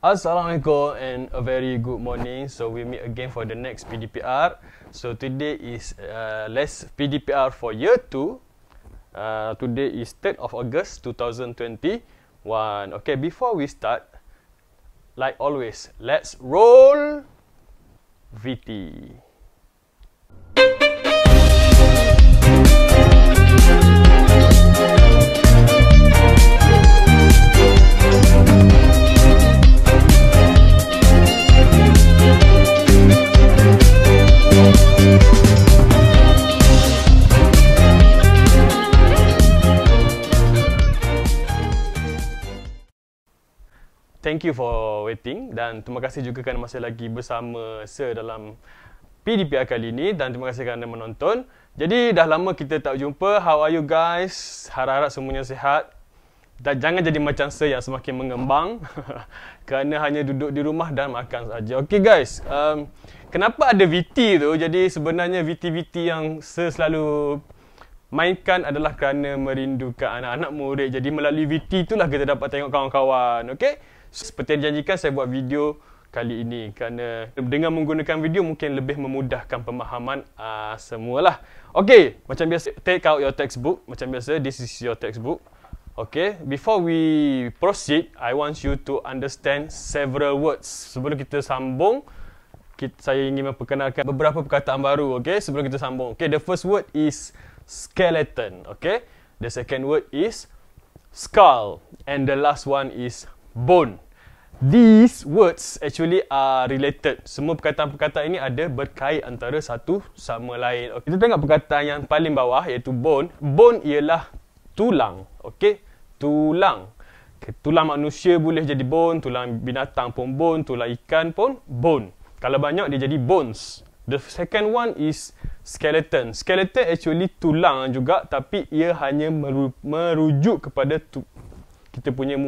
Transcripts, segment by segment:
Assalamualaikum and a very good morning. So we meet again for the next PDPR. So today is last PDPR for year 2. Today is 3rd of August 2021. Okay, before we start, like always, let's roll VT. Thank you for waiting dan terima kasih juga kerana masih lagi bersama saya dalam PDPR kali ini dan terima kasih kerana menonton. Jadi dah lama kita tak jumpa. How are you guys? Harap-harap semuanya sihat. Dan jangan jadi macam saya yang semakin mengembang kerana hanya duduk di rumah dan makan saja. Okay guys, kenapa ada VT tu? Jadi sebenarnya VT-VT yang saya selalu mainkan adalah kerana merindukan anak-anak murid. Jadi melalui VT itulah kita dapat tengok kawan-kawan. Okay? Seperti yang dijanjikan, saya buat video kali ini kerana dengan menggunakan video mungkin lebih memudahkan pemahaman semualah. Okay, macam biasa, take out your textbook. Macam biasa, this is your textbook. Okay, before we proceed, I want you to understand several words. Sebelum kita sambung, saya ingin memperkenalkan beberapa perkataan baru. Okay, sebelum kita sambung. Okay, the first word is skeleton. Okay, the second word is skull, and the last one is bone. These words actually are related. Semua perkataan-perkataan ini ada berkait antara satu sama lain. Okay. Kita tengok perkataan yang paling bawah iaitu bone. Bone ialah tulang. Okey, tulang. Okay. Tulang manusia boleh jadi bone, tulang binatang pun bone, tulang ikan pun bone. Kalau banyak dia jadi bones. The second one is skeleton. Skeleton actually tulang juga, tapi ia hanya merujuk kepada kita punya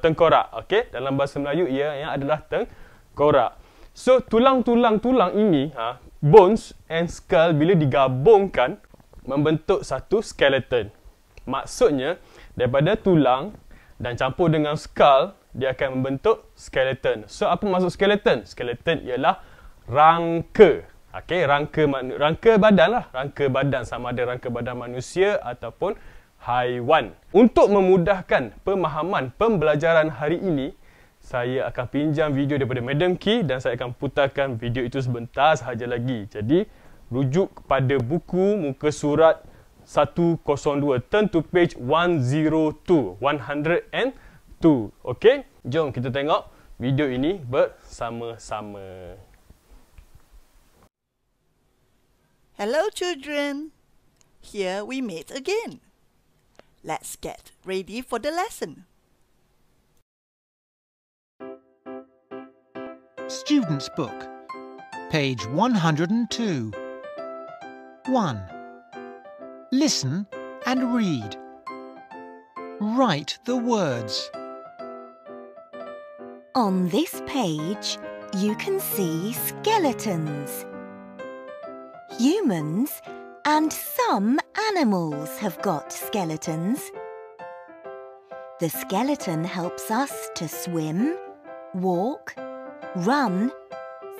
tengkorak. Okay? Dalam bahasa Melayu ia yang adalah tengkorak. So tulang-tulang ini, bones and skull, bila digabungkan membentuk satu skeleton. Maksudnya daripada tulang dan campur dengan skull, dia akan membentuk skeleton. So apa maksud skeleton? Skeleton ialah rangka. Okay, rangka badan lah. Rangka badan, sama ada rangka badan manusia ataupun haiwan. Untuk memudahkan pemahaman pembelajaran hari ini, saya akan pinjam video daripada Madam Key dan saya akan putarkan video itu sebentar sahaja lagi. Jadi, rujuk kepada buku muka surat 102. Turn to page 102. 102. Okey? Jom kita tengok video ini bersama-sama. Hello children. Here we meet again. Let's get ready for the lesson. Student's Book, page 102. 1. Listen and read. Write the words. On this page, you can see skeletons. Humans and some animals have got skeletons. The skeleton helps us to swim, walk, run,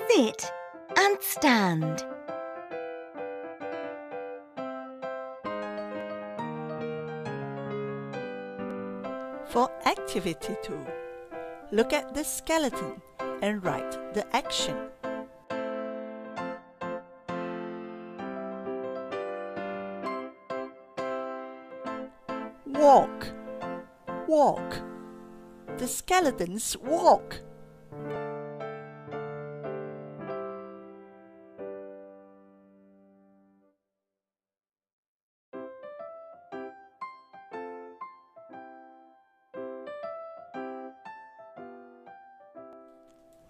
sit and stand. For activity 2, look at the skeleton and write the action. Walk, walk. The skeletons walk.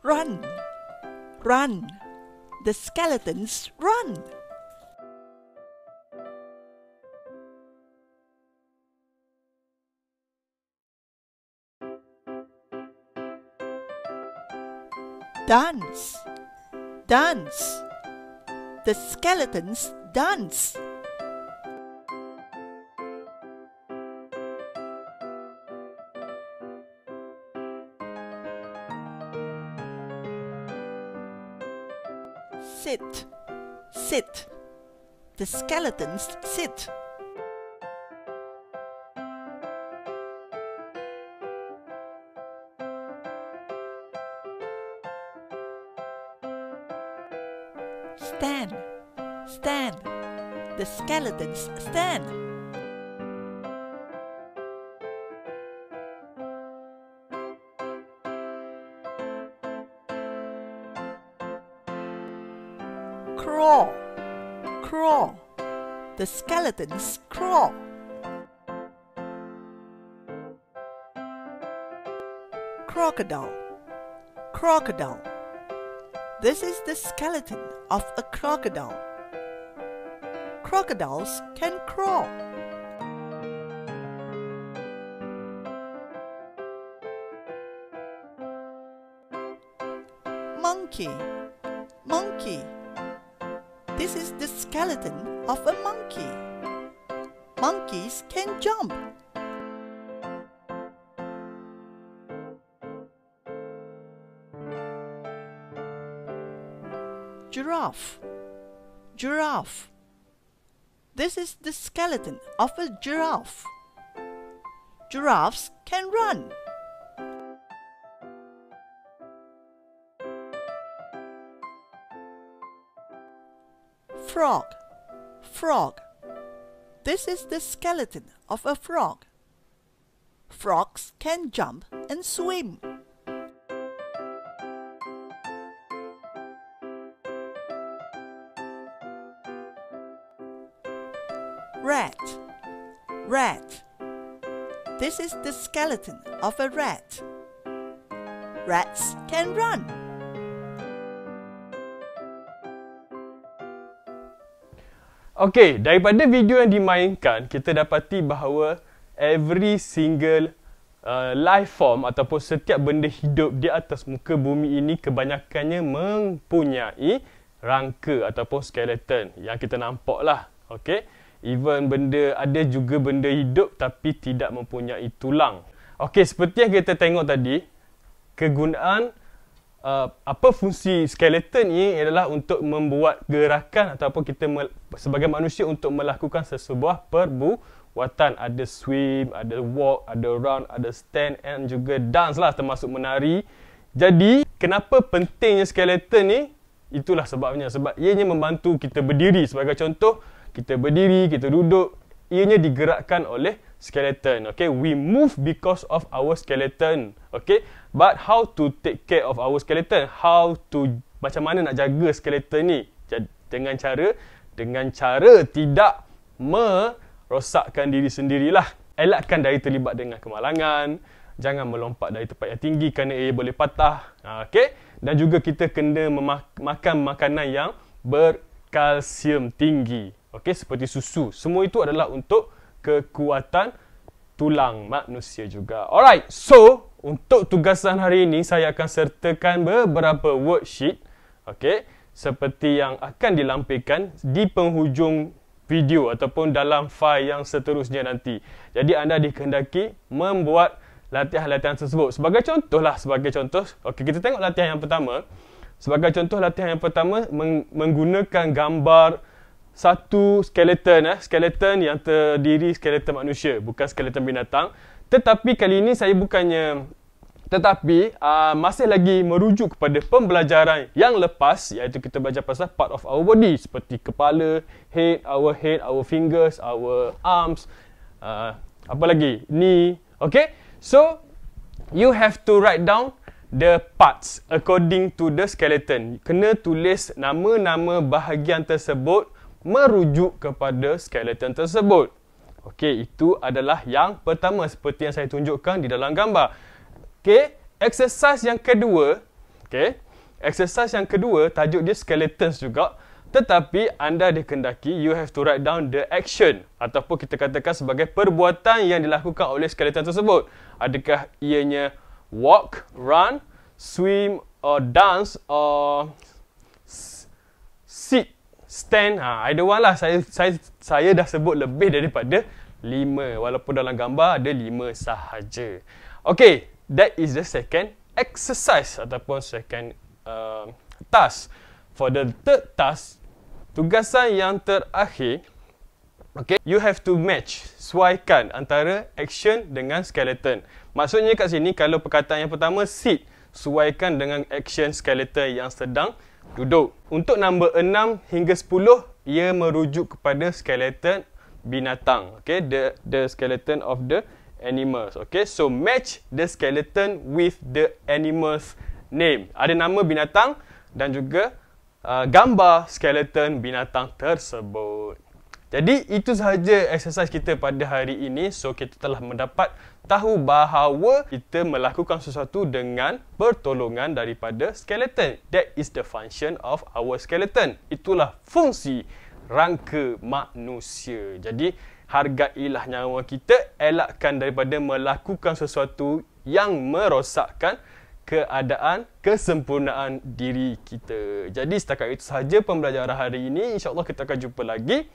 Run, run. The skeletons run. Dance, dance. The skeletons dance. sit, sit. The skeletons sit. Stand, stand. The skeletons stand. Crawl, crawl. The skeletons crawl. Crocodile, crocodile. This is the skeleton of a crocodile. Crocodiles can crawl. Monkey, monkey. This is the skeleton of a monkey. Monkeys can jump. Giraffe, giraffe. This is the skeleton of a giraffe. Giraffes can run. Frog, frog. This is the skeleton of a frog. Frogs can jump and swim. Rat, rat. This is the skeleton of a rat. Rats can run. Okey, daripada video yang dimainkan, kita dapati bahawa every single life form ataupun setiap benda hidup di atas muka bumi ini kebanyakannya mempunyai rangka ataupun skeleton yang kita nampak lah. Okey, even ada juga benda hidup tapi tidak mempunyai tulang. Okey, seperti yang kita tengok tadi, kegunaan apa fungsi skeleton ini adalah untuk membuat gerakan ataupun kita sebagai manusia untuk melakukan sesebuah perbuatan. Ada swim, ada walk, ada run, ada stand and juga dance lah, termasuk menari. Jadi kenapa pentingnya skeleton ni? Itulah sebabnya, sebab ianya membantu kita berdiri. Sebagai contoh, kita berdiri, kita duduk, ianya digerakkan oleh skeleton. Okay, we move because of our skeleton. Okay, but how to take care of our skeleton? Macam mana nak jaga skeleton ni? Dengan cara tidak merosakkan diri sendirilah. Elakkan dari terlibat dengan kemalangan. Jangan melompat dari tempat yang tinggi kerana ia boleh patah. Okay, dan juga kita kena makan makanan yang berkalsium tinggi. Okay, seperti susu. Semua itu adalah untuk kekuatan tulang manusia juga. Alright, so untuk tugasan hari ini saya akan sertakan beberapa worksheet, okay, seperti yang akan dilampirkan di penghujung video ataupun dalam file yang seterusnya nanti. Jadi anda dikehendaki membuat latihan-latihan tersebut. Sebagai contoh, okay, kita tengok latihan yang pertama. Sebagai contoh, latihan yang pertama menggunakan gambar satu skeleton yang terdiri skeleton manusia, bukan skeleton binatang. Tetapi kali ini saya masih lagi merujuk kepada pembelajaran yang lepas, iaitu kita belajar pasal part of our body seperti kepala, head, our fingers, our arms, apa lagi, knee. Okay, so you have to write down the parts according to the skeleton. Kena tulis nama-nama bahagian tersebut merujuk kepada skeleton tersebut. Okey, itu adalah yang pertama seperti yang saya tunjukkan di dalam gambar. Okey, exercise yang kedua, tajuk dia skeletons juga, tetapi anda dikehendaki you have to write down the action ataupun kita katakan sebagai perbuatan yang dilakukan oleh skeleton tersebut. Adakah ianya walk, run, swim or dance or sit, stand, either one lah. Saya dah sebut lebih daripada 5, walaupun dalam gambar ada 5 sahaja. Okay, that is the second exercise ataupun second task. For the third task, tugasan yang terakhir, okay, you have to match, sesuaikan antara action dengan skeleton. Maksudnya kat sini, kalau perkataan yang pertama sit, sesuaikan dengan action skeleton yang sedang duduk. Untuk nombor 6 hingga 10, ia merujuk kepada skeleton binatang. Okay, the skeleton of the animals. Okay, so match the skeleton with the animal's name. Ada nama binatang dan juga gambar skeleton binatang tersebut. Jadi itu sahaja exercise kita pada hari ini. So kita telah mendapat tahu bahawa kita melakukan sesuatu dengan pertolongan daripada skeleton. That is the function of our skeleton. Itulah fungsi rangka manusia. Jadi hargailah nyawa kita, elakkan daripada melakukan sesuatu yang merosakkan keadaan, kesempurnaan diri kita. Jadi setakat itu sahaja pembelajaran hari ini. InsyaAllah kita akan jumpa lagi.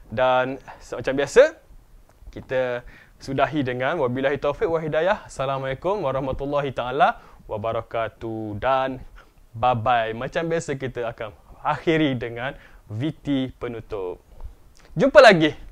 Dan macam biasa, kita sudahi dengan wabillahi taufiq wa hidayah. Assalamualaikum warahmatullahi ta'ala wabarakatuh. Dan bye-bye. Macam biasa kita akan akhiri dengan VT penutup. Jumpa lagi.